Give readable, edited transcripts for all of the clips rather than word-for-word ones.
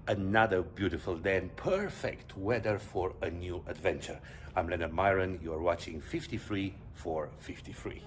Another beautiful day and perfect weather for a new adventure. I'm Leonard Miron. You are watching 53 for 53.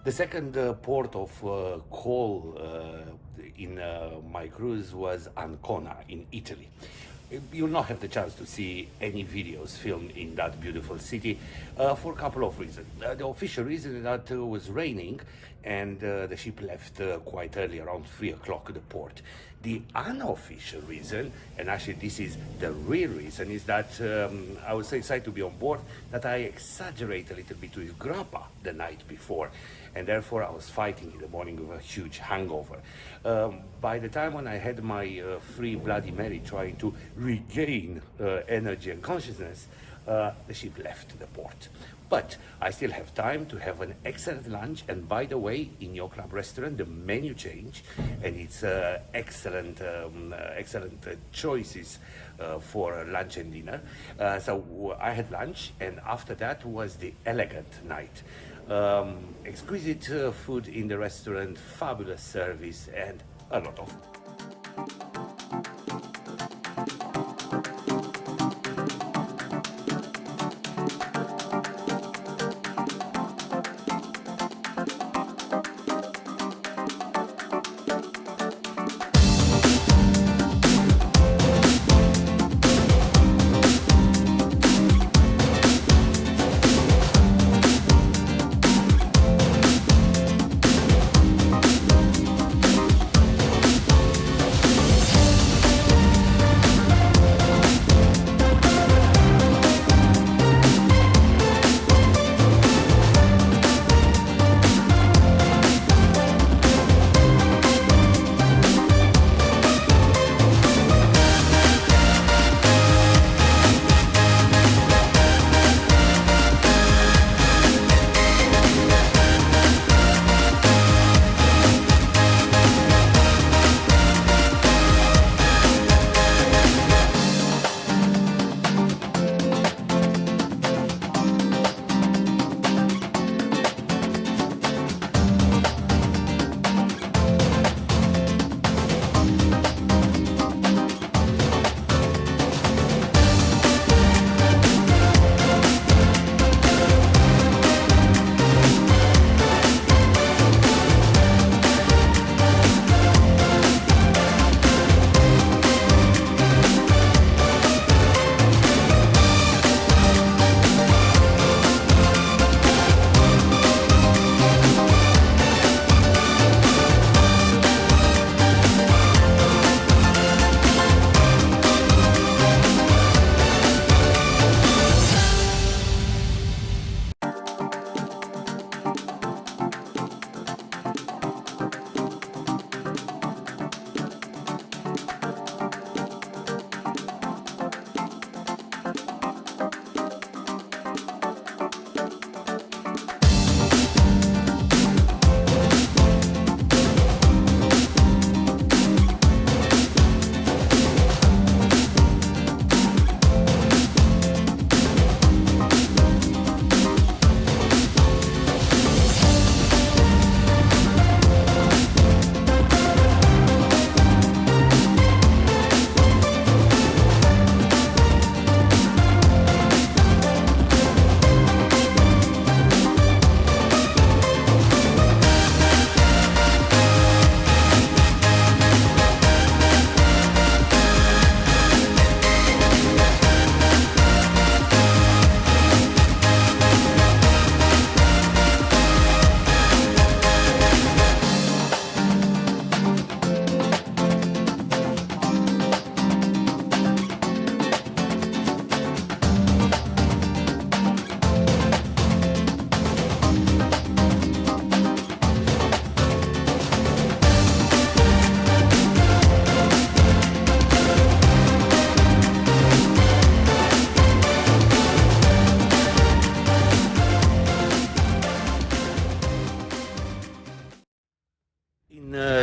The second port of call in my cruise was Ancona in Italy. You'll not have the chance to see any videos filmed in that beautiful city for a couple of reasons. The official reason is that it was raining and the ship left quite early, around 3 o'clock the port. The unofficial reason, and actually this is the real reason, is that I was so excited to be on board that I exaggerate a little bit with grappa the night before, and therefore I was fighting in the morning with a huge hangover. By the time when I had my free Bloody Mary trying to regain energy and consciousness, the ship left the port. But I still have time to have an excellent lunch, and by the way, in Yacht Club Restaurant the menu changed and it's excellent choices for lunch and dinner. So I had lunch, and after that was the elegant night. Exquisite food in the restaurant, fabulous service, and a lot of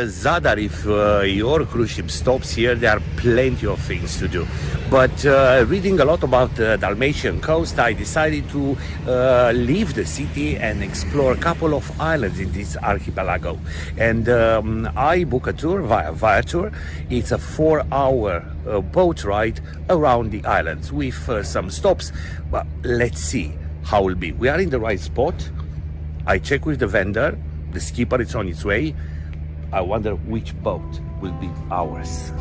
Zadar, if your cruise ship stops here, there are plenty of things to do. But reading a lot about the Dalmatian coast, I decided to leave the city and explore a couple of islands in this archipelago. And I book a tour via Viator. It's a 4-hour boat ride around the islands with some stops. Well, let's see how it will be. We are in the right spot. I check with the vendor. The skipper is on its way. I wonder which boat will be ours.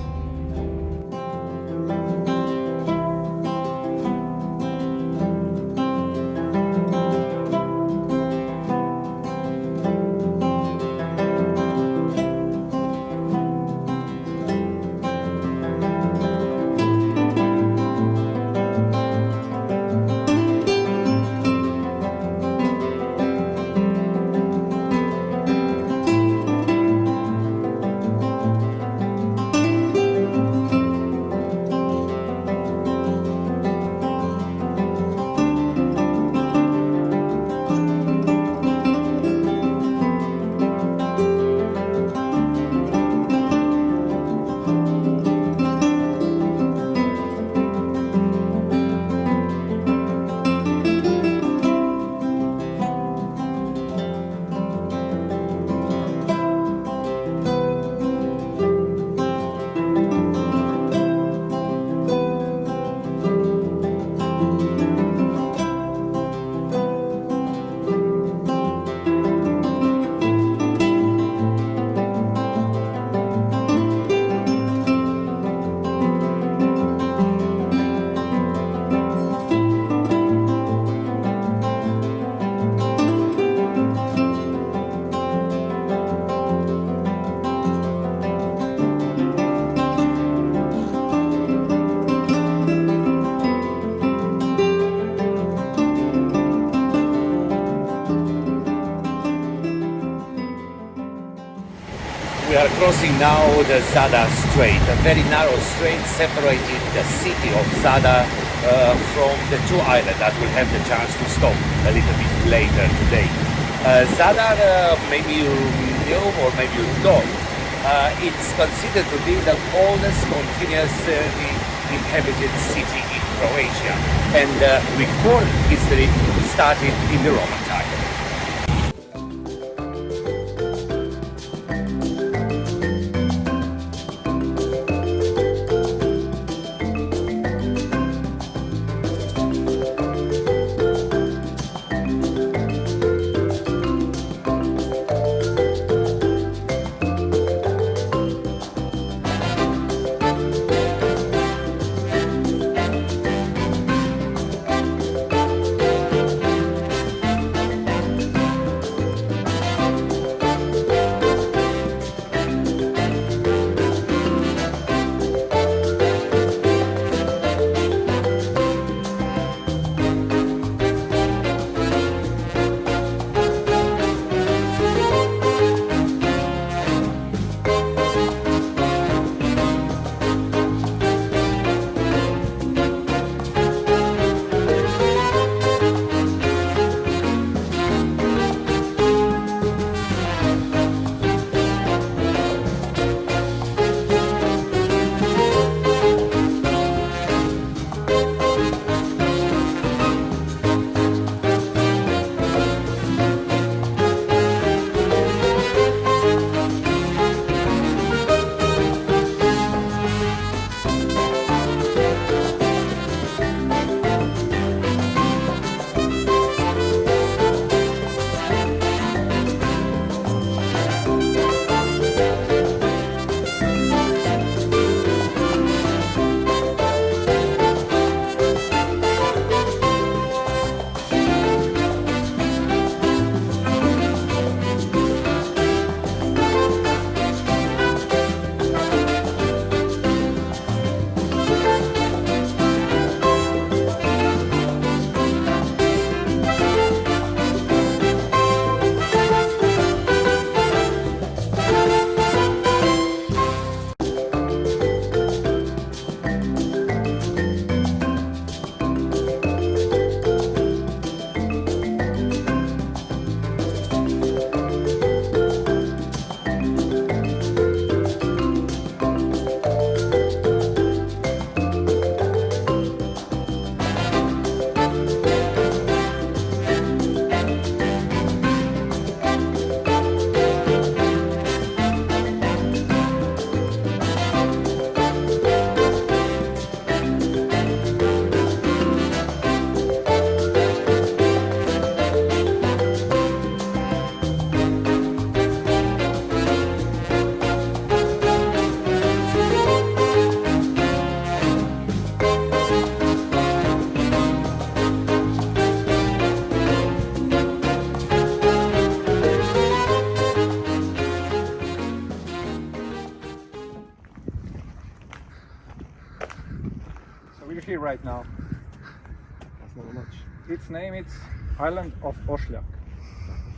We are crossing now the Zadar Strait, a very narrow strait separating the city of Zadar from the two islands that will have the chance to stop a little bit later today. Zadar, maybe you know or maybe you don't, it's considered to be the oldest continuously inhabited city in Croatia, and recorded history started in the Roman time. right now. That's not much. Its name is Island of Oshliak.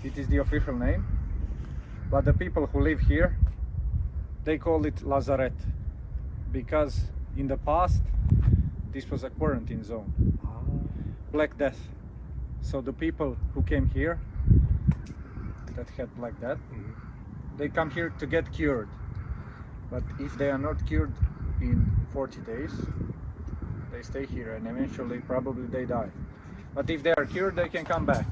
It is the official name, but the people who live here, they call it Lazaret, because in the past this was a quarantine zone, Black Death. So the people who came here that had Black Death, they come here to get cured. But if they are not cured in 40 days, they stay here and eventually probably they die. But if they are cured, they can come back.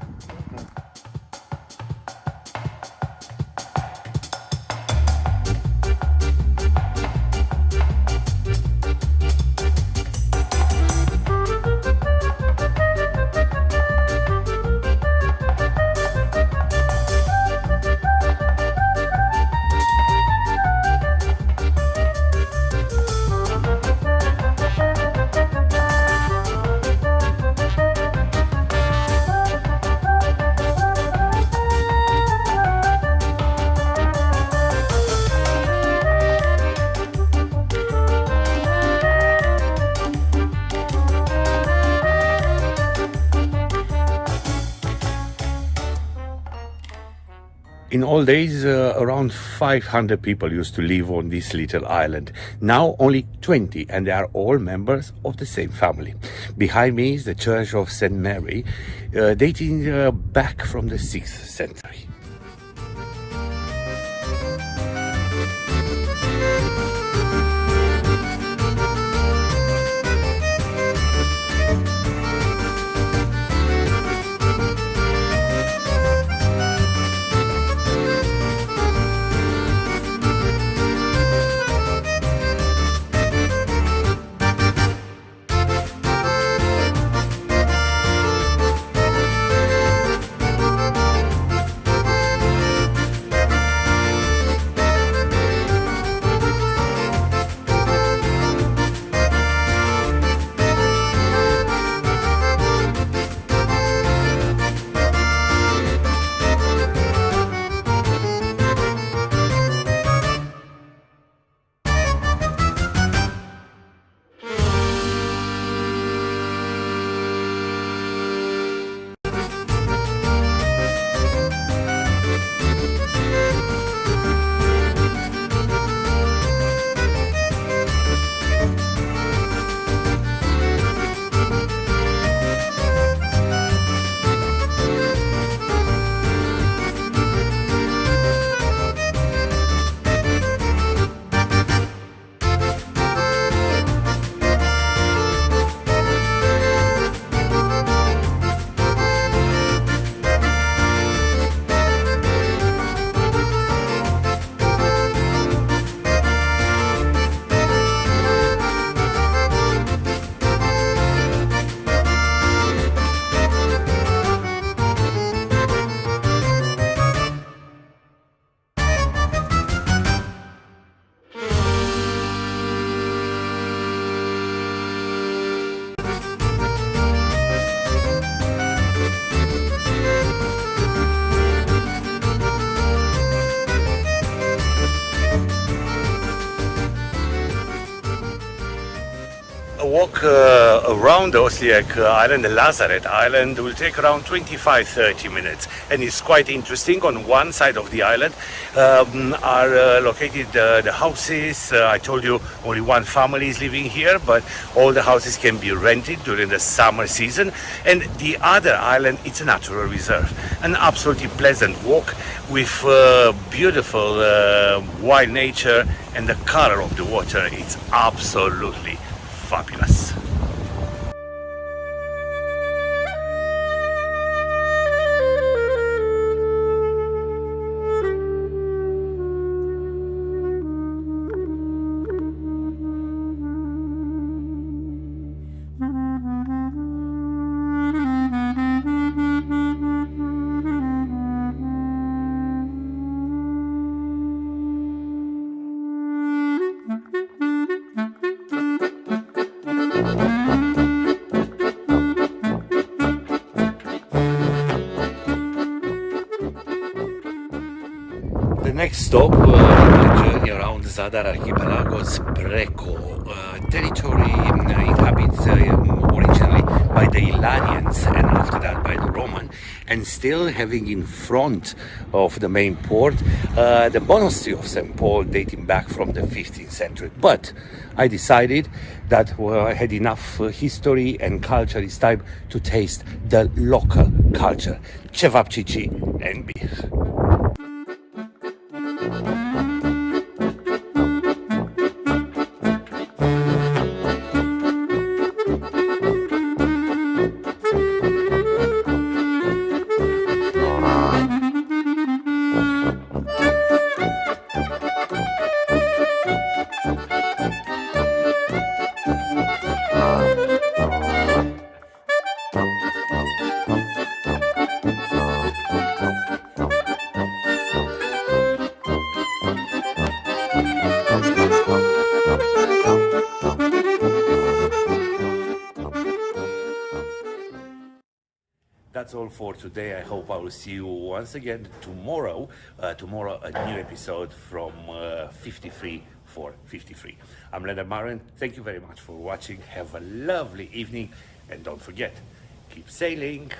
In old days, around 500 people used to live on this little island. Now only 20, and they are all members of the same family. Behind me is the Church of St. Mary, dating back from the 6th century. A walk around the Oshliak Island, the Lazaret Island, will take around 25-30 minutes, and it's quite interesting. On one side of the island are located the houses. I told you only one family is living here, but all the houses can be rented during the summer season. And the other island, it's a natural reserve, an absolutely pleasant walk with beautiful wild nature, and the color of the water, it's absolutely fabulous. The next stop in my journey around Zadar archipelago is Preko. territory inhabited originally by the Illyrians and after that by the Roman, and still having in front of the main port the monastery of St. Paul dating back from the 15th century. But I decided that I had enough history and culture. It's time to taste the local culture, cevapcici and beer. That's all for today. I hope I will see you once again tomorrow. Tomorrow, a new episode from 53 for 53. I'm Leonard Miron. Thank you very much for watching. Have a lovely evening. And don't forget, keep sailing.